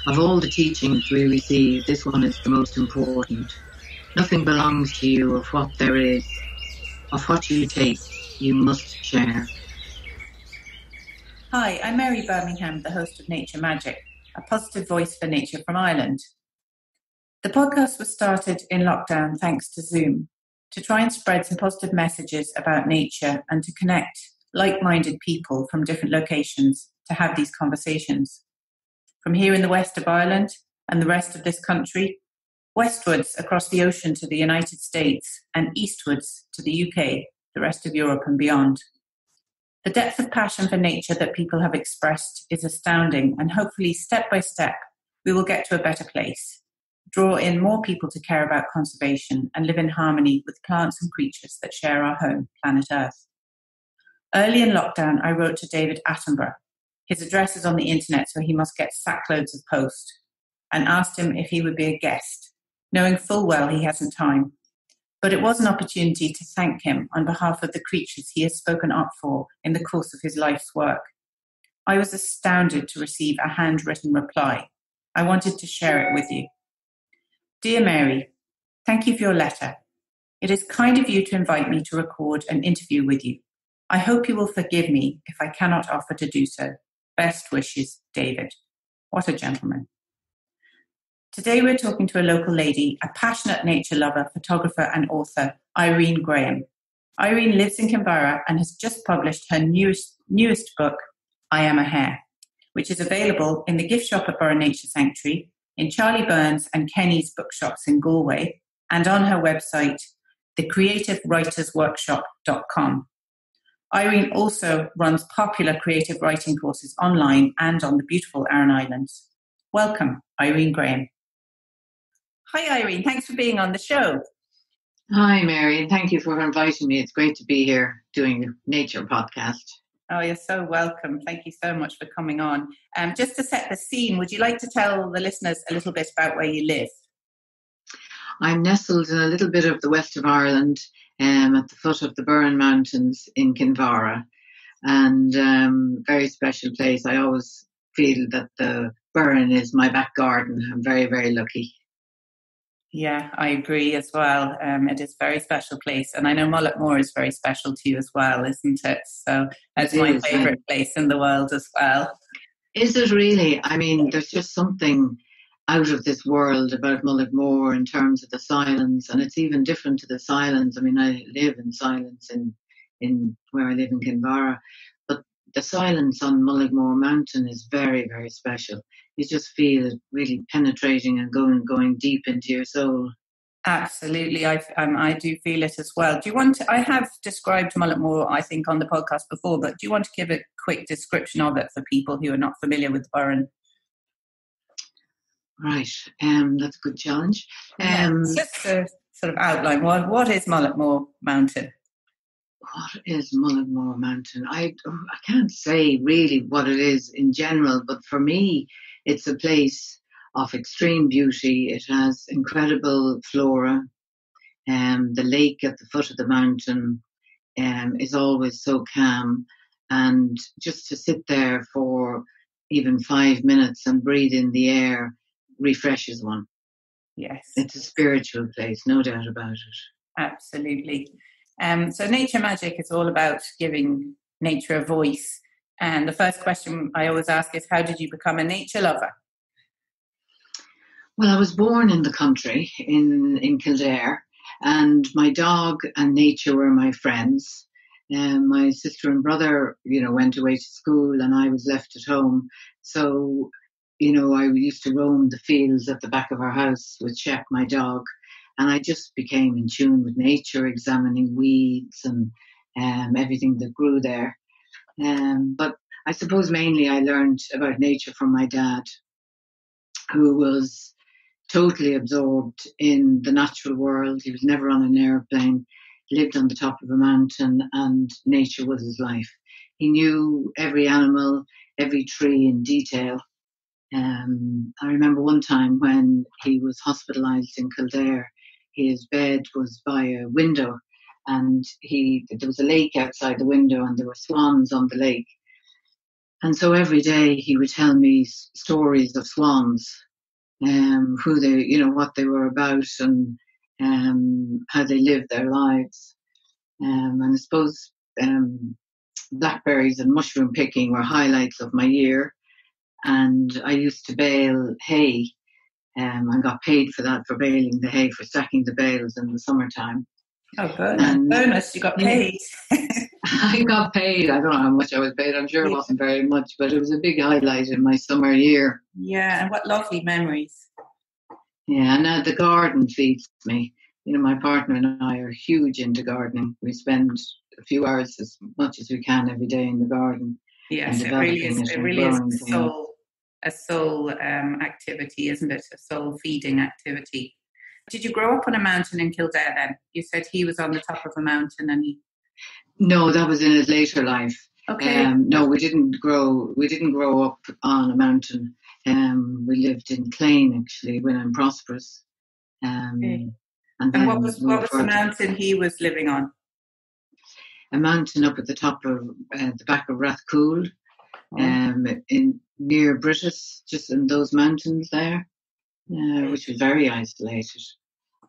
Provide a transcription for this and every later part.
Of all the teachings we receive, this one is the most important. Nothing belongs to you of what there is. Of what you taste, you must share. Hi, I'm Mary Birmingham, the host of Nature Magic, a positive voice for nature from Ireland. The podcast was started in lockdown thanks to Zoom, to try and spread some positive messages about nature and to connect like-minded people from different locations to have these conversations. From here in the west of Ireland and the rest of this country, westwards across the ocean to the United States and eastwards to the UK, the rest of Europe and beyond. The depth of passion for nature that people have expressed is astounding, and hopefully step by step we will get to a better place, draw in more people to care about conservation and live in harmony with plants and creatures that share our home, planet Earth. Early in lockdown, I wrote to David Attenborough. His address is on the internet, so he must get sackloads of post, and asked him if he would be a guest, knowing full well he hasn't time. But it was an opportunity to thank him on behalf of the creatures he has spoken up for in the course of his life's work. I was astounded to receive a handwritten reply. I wanted to share it with you. Dear Mary, thank you for your letter. It is kind of you to invite me to record an interview with you. I hope you will forgive me if I cannot offer to do so. Best wishes, David. What a gentleman. Today we're talking to a local lady, a passionate nature lover, photographer and author, Irene Graham. Irene lives in Kinvara and has just published her newest book, I Am A Hare, which is available in the gift shop at Burren Nature Sanctuary, in Charlie Burns and Kenny's bookshops in Galway, and on her website, thecreativewritersworkshop.com. Irene also runs popular creative writing courses online and on the beautiful Aran Islands. Welcome, Irene Graham. Hi, Irene. Thanks for being on the show. Hi, Mary, and thank you for inviting me. It's great to be here doing a nature podcast. Oh, you're so welcome. Thank you so much for coming on. Just to set the scene, would you like to tell the listeners a little bit about where you live? I'm nestled in a little bit of the west of Ireland, at the foot of the Burren Mountains in Kinvara, and very special place. I always feel that the Burren is my back garden. I'm very, very lucky. Yeah, I agree as well. It is a very special place. And I know Mulletmore is very special to you as well, isn't it? So that's my favourite place in the world as well. Is it really? I mean, there's just something out of this world about Mulletmore in terms of the silence. And it's even different to the silence. I mean, I live in silence in where I live in Kinvara. But the silence on Mulletmore Mountain is very, very special. You just feel it really penetrating and going deep into your soul. Absolutely, I do feel it as well. Do you want to? I have described Mulletmore, I think, on the podcast before, but do you want to give a quick description of it for people who are not familiar with Burren? Right, that's a good challenge. Just to sort of outline what is Mulletmore Mountain. What is Mulletmore Mountain? I can't say really what it is in general, but for me, it's a place of extreme beauty. It has incredible flora. The lake at the foot of the mountain is always so calm. And just to sit there for even 5 minutes and breathe in the air refreshes one. Yes. It's a spiritual place, no doubt about it. Absolutely. So Nature Magic is all about giving nature a voice. And the first question I always ask is, how did you become a nature lover? Well, I was born in the country, in Kildare, and my dog and nature were my friends. My sister and brother, went away to school and I was left at home. So, I used to roam the fields at the back of our house with Shep, my dog. And I just became in tune with nature, examining weeds and everything that grew there. But I suppose mainly I learned about nature from my dad, who was totally absorbed in the natural world. He was never on an airplane, lived on the top of a mountain, and nature was his life. He knew every animal, every tree in detail. I remember one time when he was hospitalised in Kildare, his bed was by a window and there was a lake outside the window and there were swans on the lake. And so every day he would tell me stories of swans, who they, what they were about, and how they lived their lives. And I suppose blackberries and mushroom picking were highlights of my year. And I used to bale hay, and got paid for that, for baling the hay, for stacking the bales in the summertime. Oh, bonus. And Bonus, you got paid. I got paid. I don't know how much I was paid. I'm sure it wasn't very much, but it was a big highlight in my summer year. Yeah, and what lovely memories. Yeah, and now the garden feeds me. My partner and I are huge into gardening. We spend a few hours, as much as we can, every day in the garden. Yes, it really is. It really is a soul activity, isn't it? A soul feeding activity. Did you grow up on a mountain in Kildare then? You said he was on the top of a mountain and he... No, that was in his later life. Okay. No, we didn't grow up on a mountain. We lived in Clane, actually, when I'm prosperous. Okay. And what was the mountain he was living on? A mountain up at the top of the back of Rathcoole, in near British, just in those mountains there, which was very isolated.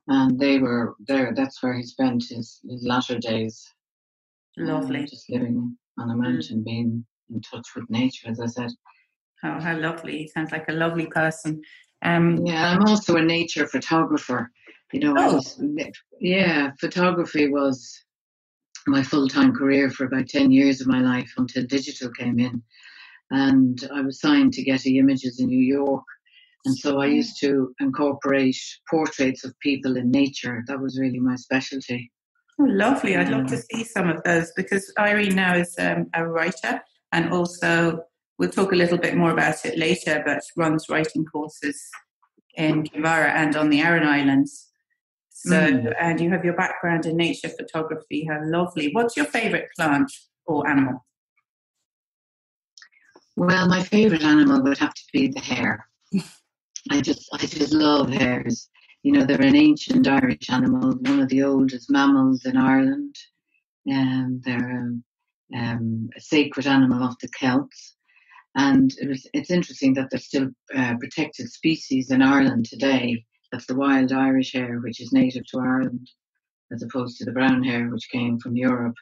And they were there. That's where he spent his latter days. Lovely. Just living on a mountain, being in touch with nature, as I said. Oh, how lovely. He sounds like a lovely person. Yeah, I'm also a nature photographer. Photography was my full-time career for about 10 years of my life, until digital came in. And I was signed to Getty Images in New York. And so I used to incorporate portraits of people in nature. That was really my specialty. Oh, lovely. I'd love to see some of those, because Irene now is a writer, and also we'll talk a little bit more about it later, but runs writing courses in Kinvara and on the Aran Islands. So, and you have your background in nature photography. How lovely. What's your favourite plant or animal? Well, my favourite animal would have to be the hare. I just love hares. They're an ancient Irish animal, one of the oldest mammals in Ireland. They're a sacred animal of the Celts. And it's interesting that there's still protected species in Ireland today. That's the wild Irish hare, which is native to Ireland, as opposed to the brown hare, which came from Europe.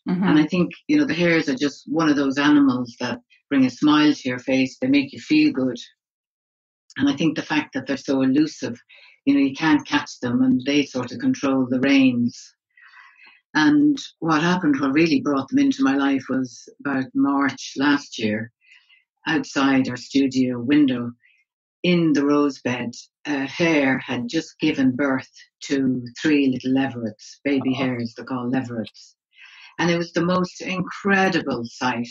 Mm-hmm. And I think, the hares are just one of those animals that bring a smile to your face. They make you feel good. And I think the fact that they're so elusive, you can't catch them, and they sort of control the reins. And what really brought them into my life was about March last year. Outside our studio window, in the rose bed, a hare had just given birth to 3 little leverets, baby hares, they're called leverets. And it was the most incredible sight,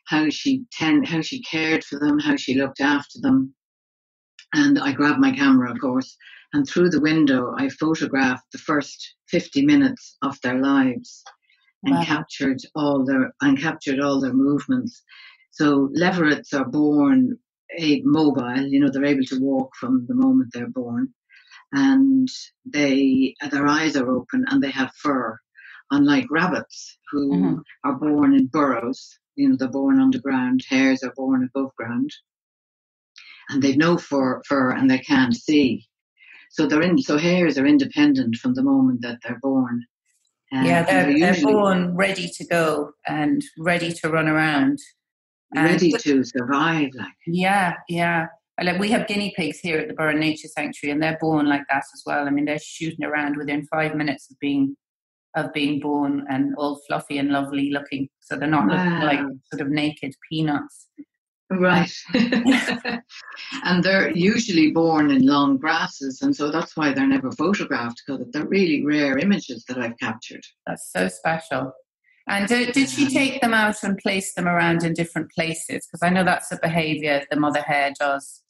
how she cared for them, how she looked after them. And I grabbed my camera, of course, and through the window, I photographed the first 50 minutes of their lives and captured all their movements. So leverets are born mobile, they're able to walk from the moment they're born, and their eyes are open and they have fur, unlike rabbits who are born in burrows. They're born underground. Hares are born above ground, and they've no fur and they can't see. So hares are independent from the moment that they're born. They're born ready to go and ready to run around. Ready to survive, like. Yeah. We have guinea pigs here at the Burren Nature Sanctuary, and they're born like that as well. I mean, they're shooting around within 5 minutes of being born, and all fluffy and lovely looking. So they're not looking like sort of naked peanuts. Right. And they're usually born in long grasses, and so that's why they're never photographed, because they're really rare images that I've captured. That's so special. And did she take them out and place them around in different places? Because I know that's a behaviour the mother hare does.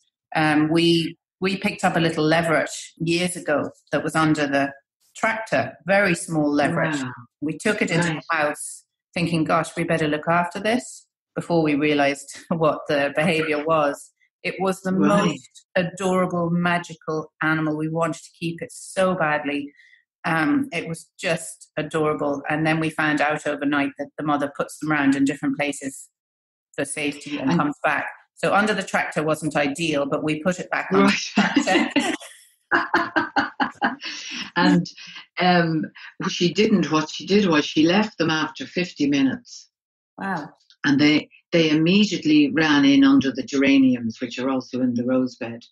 We picked up a little leveret years ago that was under the tractor, very small leveret. Wow. We took it into the house thinking, gosh, we better look after this, before we realised what the behaviour was. It was the most adorable, magical animal. We wanted to keep it so badly. It was just adorable. And then we found out overnight that the mother puts them around in different places for safety and comes back. So under the tractor wasn't ideal, but we put it back on the tractor. And she didn't. What she did was she left them after 50 minutes. Wow. And they immediately ran in under the geraniums, which are also in the rose bed.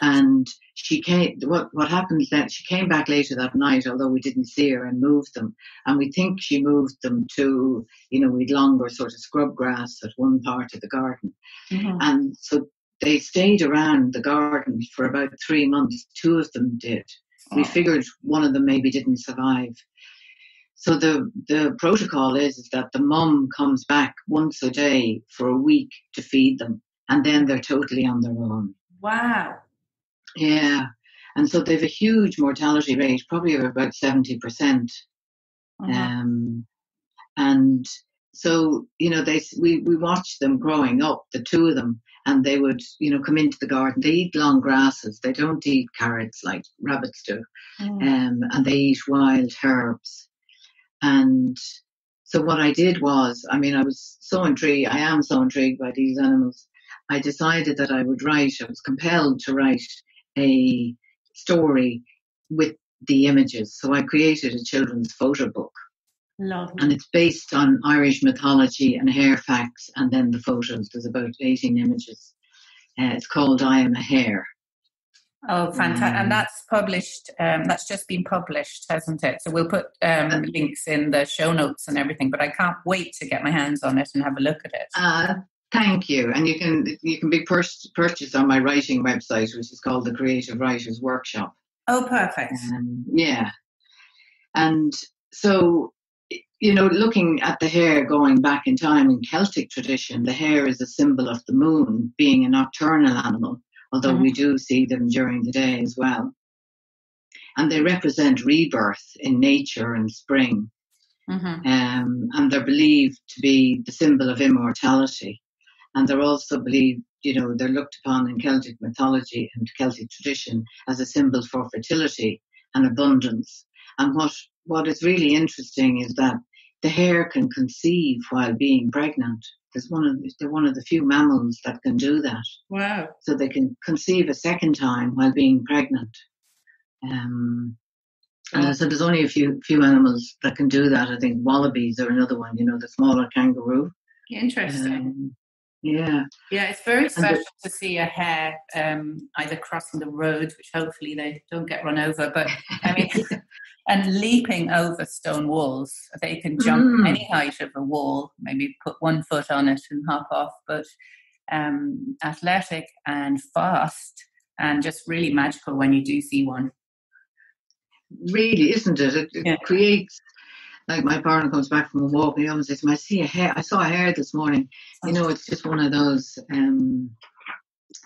And she came. What happened is that she came back later that night, although we didn't see her, and moved them. And we think she moved them to, we'd longer sort of scrub grass at one part of the garden. Mm-hmm. And so they stayed around the garden for about 3 months. 2 of them did. We figured one of them maybe didn't survive. So the protocol is that the mum comes back once a day for a week to feed them, and then they're totally on their own. Wow. Yeah. And so they have a huge mortality rate, probably of about 70%. Uh-huh. And so, we watched them growing up, the 2 of them, and they would, come into the garden. They eat long grasses. They don't eat carrots like rabbits do. And they eat wild herbs. And so what I did was, I was so intrigued. I am so intrigued by these animals. I decided that I was compelled to write a story with the images. So I created a children's photo book. Lovely. And it's based on Irish mythology and hare facts, and then the photos. There's about 18 images. It's called I Am A Hare. Oh, fantastic. And that's published, that's just been published, hasn't it? So we'll put links in the show notes and everything, but I can't wait to get my hands on it and have a look at it. Thank you. And you can be purchased on my writing website, which is called the Creative Writers Workshop. Oh, perfect. Yeah. And so, looking at the hare going back in time in Celtic tradition, the hare is a symbol of the moon, being a nocturnal animal, although we do see them during the day as well. And they represent rebirth in nature and spring. And they're believed to be the symbol of immortality. And they're also believed, they're looked upon in Celtic mythology and Celtic tradition as a symbol for fertility and abundance. And what is really interesting is that the hare can conceive while being pregnant. They're one of the few mammals that can do that. Wow. So they can conceive a second time while being pregnant. And so there's only a few animals that can do that. I think wallabies are another one, the smaller kangaroo. Interesting. Yeah. Yeah, it's very special to see a hare either crossing the road, which hopefully they don't get run over, but and leaping over stone walls. They can jump any height of a wall, maybe put 1 foot on it and hop off, but athletic and fast and just really magical when you do see one. Really, isn't it? It creates, like my partner comes back from a walk and he always says, I saw a hare this morning. It's just one of those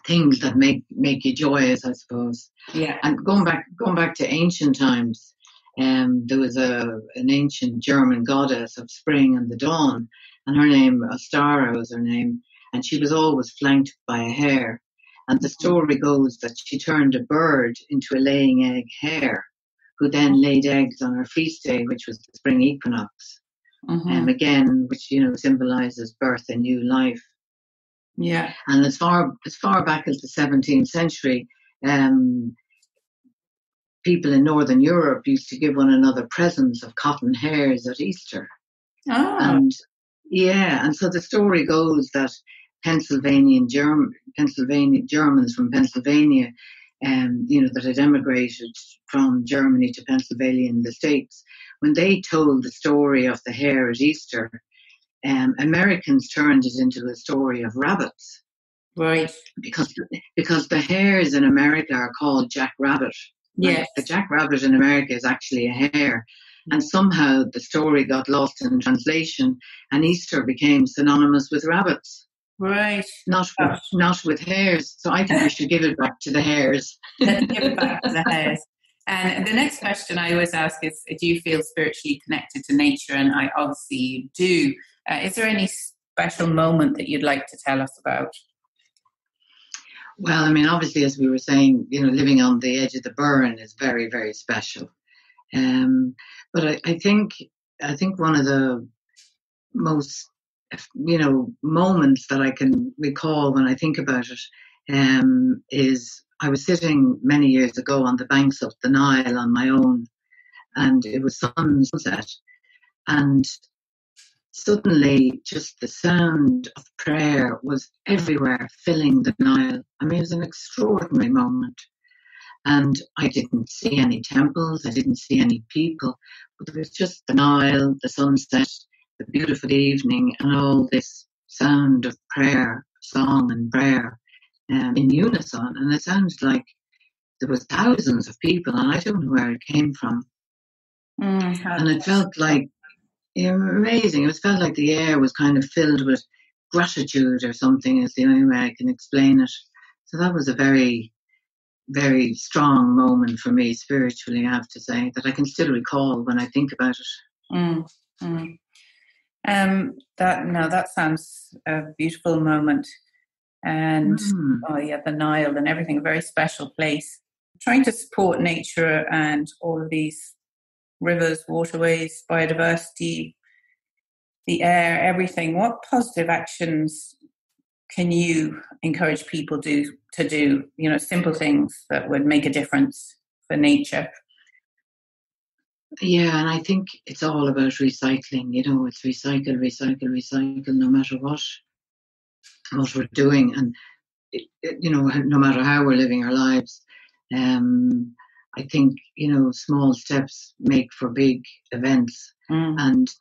things that make you joyous, I suppose. Yeah. And going back to ancient times, there was an ancient German goddess of spring and the dawn, and her name, Ostara was her name, and she was always flanked by a hare. And the story goes that she turned a bird into a laying egg hare, who then laid eggs on her feast day, which was the spring equinox. Again, which, symbolizes birth and new life. Yeah. And as far back as the 17th century, people in Northern Europe used to give one another presents of cotton hares at Easter. Oh. And so the story goes that Germans from Pennsylvania, that had emigrated from Germany to Pennsylvania in the States, when they told the story of the hare at Easter, Americans turned it into a story of rabbits. Right. Because the hares in America are called jackrabbit. Yes. The jackrabbit in America is actually a hare. And somehow the story got lost in translation and Easter became synonymous with rabbits. Right. Not with hares. So I think we should give it back to the hares. Let's give it back to the hares. And the next question I always ask is, do you feel spiritually connected to nature? And I obviously do. Is there any special moment that you'd like to tell us about? Well, obviously, as we were saying, living on the edge of the Burren is very, very special. But I think one of the most moments that I can recall when I think about it, is I was sitting many years ago on the banks of the Nile on my own, and it was sunset, and suddenly just the sound of prayer was everywhere, filling the Nile. I mean, it was an extraordinary moment. And I didn't see any temples, I didn't see any people, but there was just the Nile, the sunset, the beautiful evening, and all this sound of prayer, song and prayer, in unison. And it sounded like there was thousands of people, and I don't know where it came from. And it felt like amazing. It felt like the air was kind of filled with gratitude or something, is the only way I can explain it. So that was a very, very strong moment for me spiritually, I have to say, that I can still recall when I think about it. That sounds a beautiful moment. And the Nile and everything, a very special place. Trying to support nature and all of these rivers, waterways, biodiversity, the air, everything. What positive actions can you encourage people to do? Simple things that would make a difference for nature. Yeah, and I think it's all about recycling. It's recycle, no matter what we're doing, and no matter how we're living our lives. I think small steps make for big events, and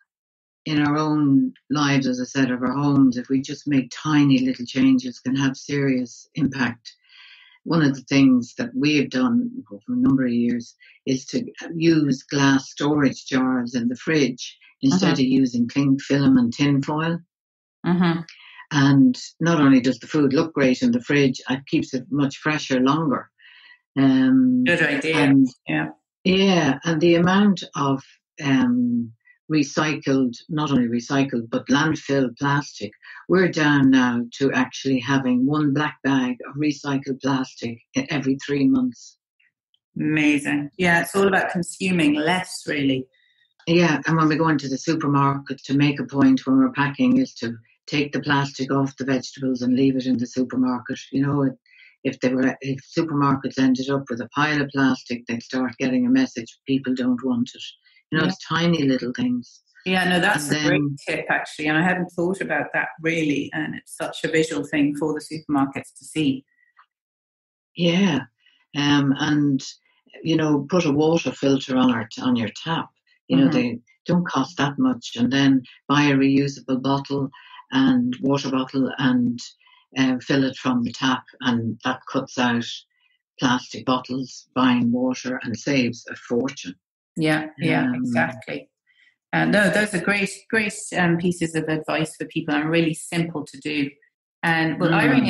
in our own lives, as I said, of our homes, if we just make tiny little changes, can have serious impact. One of the things that we have done for a number of years is to use glass storage jars in the fridge instead of using cling film and tin foil. And not only does the food look great in the fridge, it keeps it much fresher longer. Good idea. And the amount of not only recycled, but landfill plastic. We're down now to actually having one black bag of recycled plastic every 3 months. Amazing. Yeah, it's all about consuming less, really. Yeah, and when we go into the supermarket, to make a point when we're packing is to take the plastic off the vegetables and leave it in the supermarket. If supermarkets ended up with a pile of plastic, they'd start getting a message, people don't want it. It's tiny little things. Yeah, no, that's a great tip, actually. And I hadn't thought about that, really. And it's such a visual thing for the supermarkets to see. Yeah. And, put a water filter on your tap. They don't cost that much. And then buy a reusable bottle and water bottle and fill it from the tap. And that cuts out plastic bottles, buying water, and saves a fortune. Yeah, exactly. No, those are great pieces of advice for people, and really simple to do. And Irene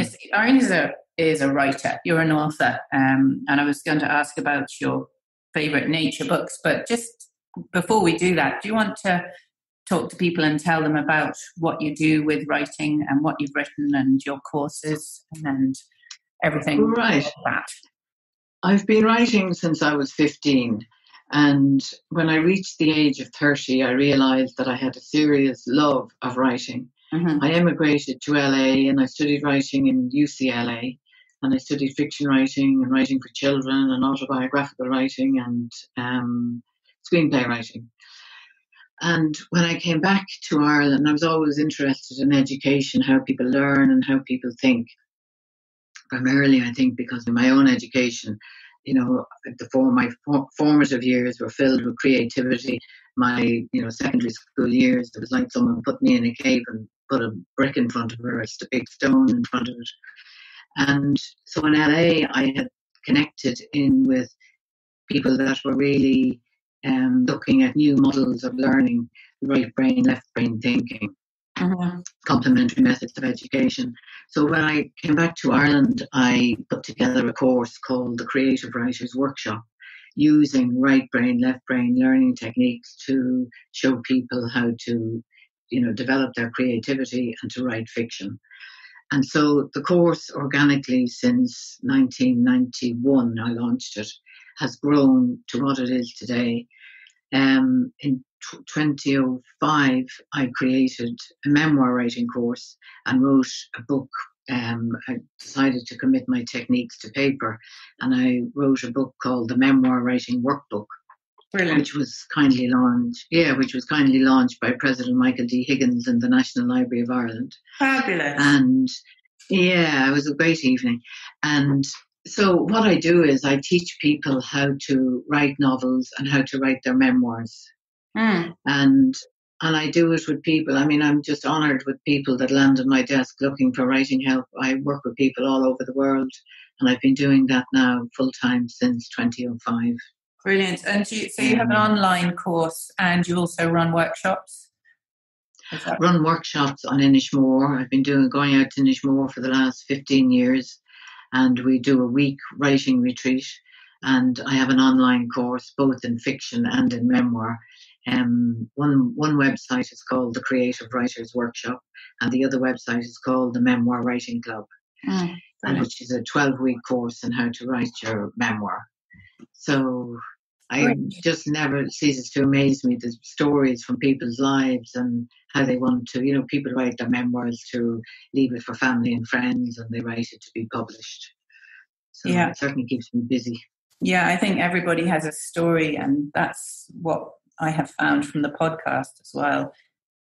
is a writer. You're an author, and I was going to ask about your favorite nature books, but just before we do that, do you want to talk to people and tell them about what you do with writing and what you've written and your courses and everything? Right. Like that. I've been writing since I was 15. And when I reached the age of 30, I realised that I had a serious love of writing. I emigrated to LA and I studied writing in UCLA, and I studied fiction writing and writing for children and autobiographical writing and screenplay writing. And when I came back to Ireland, I was always interested in education, how people learn and how people think. Primarily, I think, because of my own education. My formative years were filled with creativity. My, secondary school years, it was like someone put me in a cave and put a brick in front of her, a big stone in front of it. And so in LA, I had connected in with people that were really looking at new models of learning, right brain, left brain thinking. Complementary methods of education. So when I came back to Ireland, I put together a course called the Creative Writers Workshop, using right brain, left brain learning techniques to show people how to, develop their creativity and to write fiction. And so the course, organically since 1991, I launched it, has grown to what it is today. In 2005, I created a memoir writing course and wrote a book. I decided to commit my techniques to paper, and I wrote a book called the Memoir Writing Workbook. Brilliant. Which was kindly launched by President Michael D. Higgins in the National Library of Ireland. Fabulous. And it was a great evening. And so what I do is I teach people how to write novels and how to write their memoirs. And I do it with people. I mean, I'm just honoured with people that land on my desk looking for writing help. I work with people all over the world, and I've been doing that now full time since 2005. Brilliant. And so you have an online course, and you also run workshops? Run workshops on Inishmore. I've been going out to Inishmore for the last 15 years, and we do a week writing retreat. And I have an online course, both in fiction and in memoir. One website is called the Creative Writers Workshop, and the other website is called the Memoir Writing Club, which is a 12-week course on how to write your memoir. So I just never ceases to amaze me, the stories from people's lives and how they want to, people write their memoirs to leave it for family and friends, and they write it to be published. So it certainly keeps me busy. Yeah, I think everybody has a story, and that's what I have found from the podcast as well.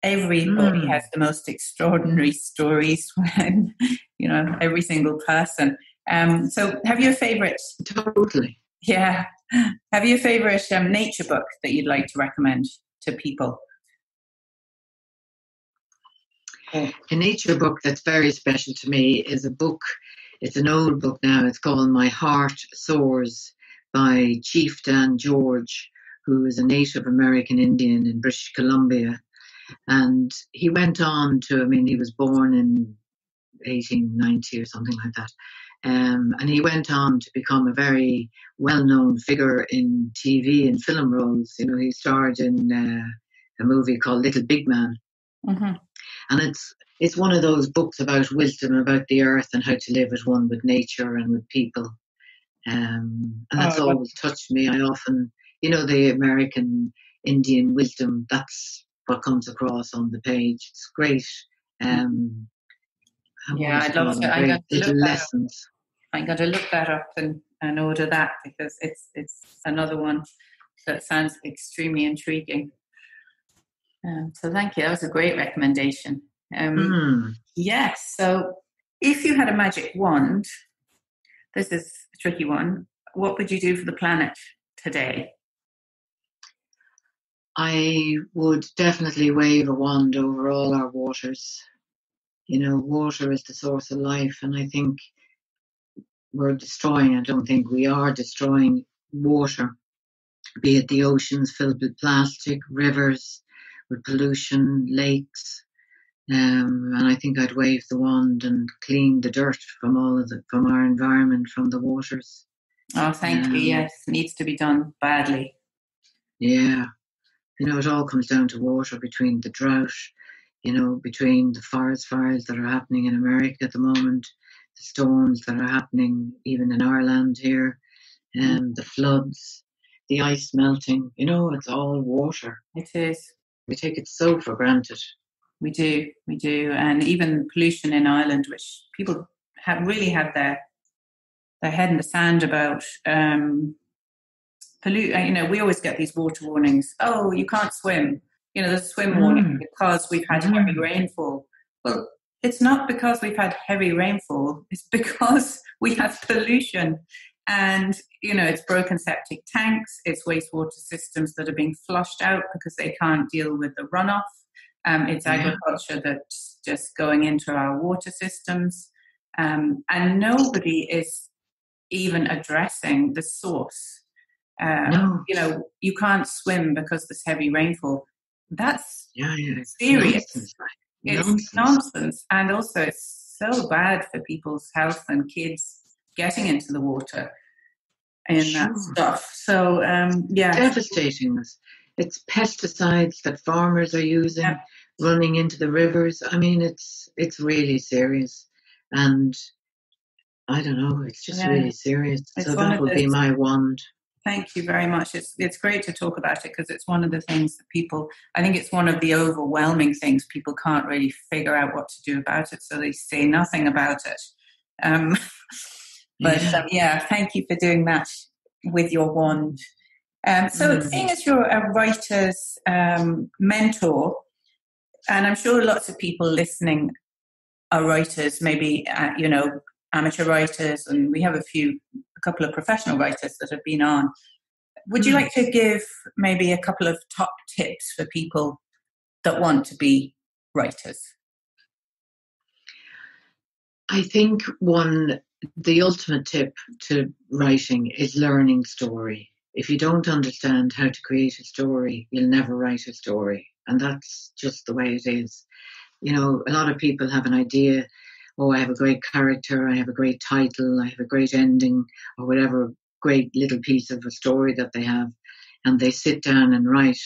Everybody has the most extraordinary stories when, every single person. So have you a favourite? Totally. Yeah. Have you a favourite nature book that you'd like to recommend to people? A nature book that's very special to me is a book. It's an old book now. It's called My Heart Soars by Chief Dan George, who is a Native American Indian in British Columbia. And he went on he was born in 1890 or something like that. And he went on to become a very well-known figure in TV and film roles. He starred in a movie called Little Big Man. Mm-hmm. And it's one of those books about wisdom, about the earth and how to live at one with nature and with people. And that's always touched me. I often, the American Indian wisdom, that's what comes across on the page. It's great. I'd love to. I'm going to look that up and order that, because it's another one that sounds extremely intriguing. So thank you. That was a great recommendation. Yes. So if you had a magic wand, this is a tricky one, what would you do for the planet today? I would definitely wave a wand over all our waters. Water is the source of life, and I think I don't think we are destroying water, be it the oceans filled with plastic, rivers with pollution, lakes. And I think I'd wave the wand and clean the dirt from our environment, from the waters. Oh, thank you. Yes, needs to be done badly. Yeah. It all comes down to water, between the drought, between the forest fires that are happening in America at the moment, the storms that are happening even in our land here, and the floods, the ice melting. It's all water. It is. We take it so for granted. We do. And even pollution in Ireland, which people really have their head in the sand about. We always get these water warnings. Oh, you can't swim. There's a swim warning because we've had heavy rainfall. Well, it's not because we've had heavy rainfall. It's because we have pollution. And, it's broken septic tanks. It's wastewater systems that are being flushed out because they can't deal with the runoff. It's agriculture that's just going into our water systems. And nobody is even addressing the source. No. You can't swim because there's heavy rainfall. That's serious. It's nonsense. And also it's so bad for people's health and kids getting into the water and that stuff. So, devastating. It's pesticides that farmers are using, running into the rivers. I mean, it's really serious. And I don't know, it's just really serious. So that would be my wand. Thank you very much. It's great to talk about it because it's one of the things that I think it's one of the overwhelming things people can't really figure out what to do about it, so they say nothing about it. Thank you for doing that with your wand. Seeing as you're a writer's mentor, and I'm sure lots of people listening are writers, maybe, amateur writers, and we have a couple of professional writers that have been on. Would you like to give maybe a couple of top tips for people that want to be writers? I think the ultimate tip to writing is learning story. If you don't understand how to create a story, you'll never write a story. And that's just the way it is. A lot of people have an idea, I have a great character, I have a great title, I have a great ending, or whatever great little piece of a story that they have. And they sit down and write.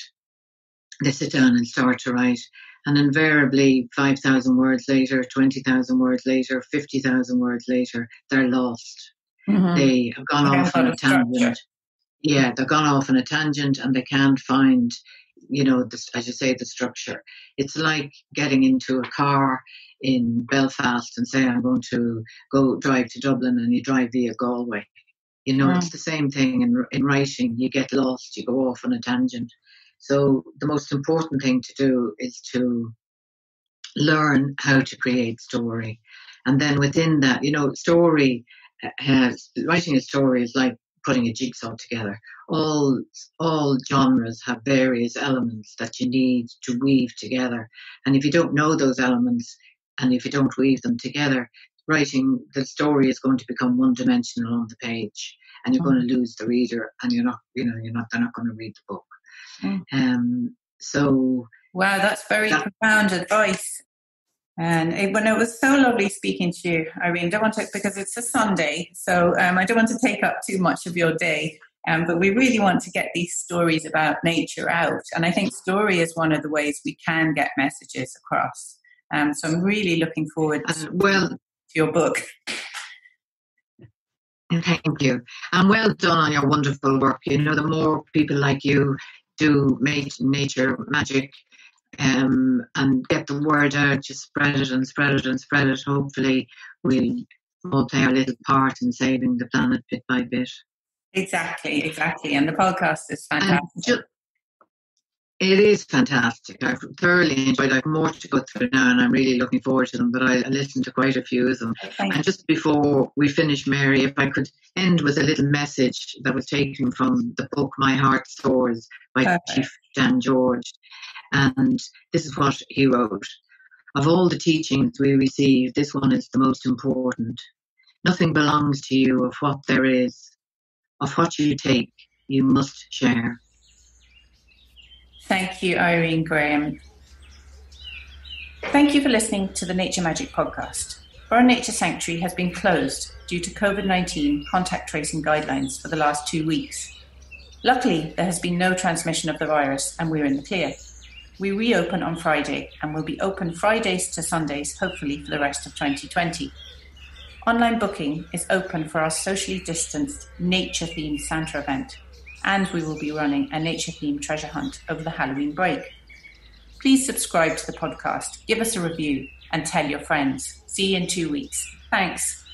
They sit down and start to write. And invariably, 5,000 words later, 20,000 words later, 50,000 words later, they're lost. Mm-hmm. They have gone off on a tangent. Yeah, they've gone off on a tangent and they can't find, as you say, the structure. It's like getting into a car in Belfast and say, I'm going to go drive to Dublin, and you drive via Galway. It's the same thing in writing. You get lost, you go off on a tangent. So the most important thing to do is to learn how to create story. And then within that, writing a story is like putting a jigsaw together. All genres have various elements that you need to weave together. And if you don't know those elements, and if you don't weave them together, writing the story is going to become one-dimensional on the page, and you're going to lose the reader, and they're not going to read the book. Wow, that's very profound advice. And it was so lovely speaking to you, Irene. Because it's a Sunday, so I don't want to take up too much of your day. But we really want to get these stories about nature out. And I think story is one of the ways we can get messages across. So I'm really looking forward to your book. Thank you. And well done on your wonderful work. The more people like you do nature magic, and get the word out, just spread it and spread it and spread it. Hopefully we'll all play our little part in saving the planet bit by bit. Exactly. And the podcast is fantastic. It is fantastic. I've thoroughly enjoyed it. I have more to go through now, and I'm really looking forward to them, but I listened to quite a few of them. And just before we finish, Mary, if I could end with a little message that was taken from the book My Heart Soars by Chief Dan George. And this is what he wrote. Of all the teachings we receive, this one is the most important. Nothing belongs to you of what there is. Of what you take, you must share. Thank you, Irene Graham. Thank you for listening to the Nature Magic podcast. Burren Nature Sanctuary has been closed due to COVID-19 contact tracing guidelines for the last 2 weeks. Luckily, there has been no transmission of the virus and we're in the clear. We reopen on Friday and will be open Fridays to Sundays, hopefully for the rest of 2020. Online booking is open for our socially distanced nature-themed Santa event, and we will be running a nature-themed treasure hunt over the Halloween break. Please subscribe to the podcast, give us a review, and tell your friends. See you in 2 weeks. Thanks.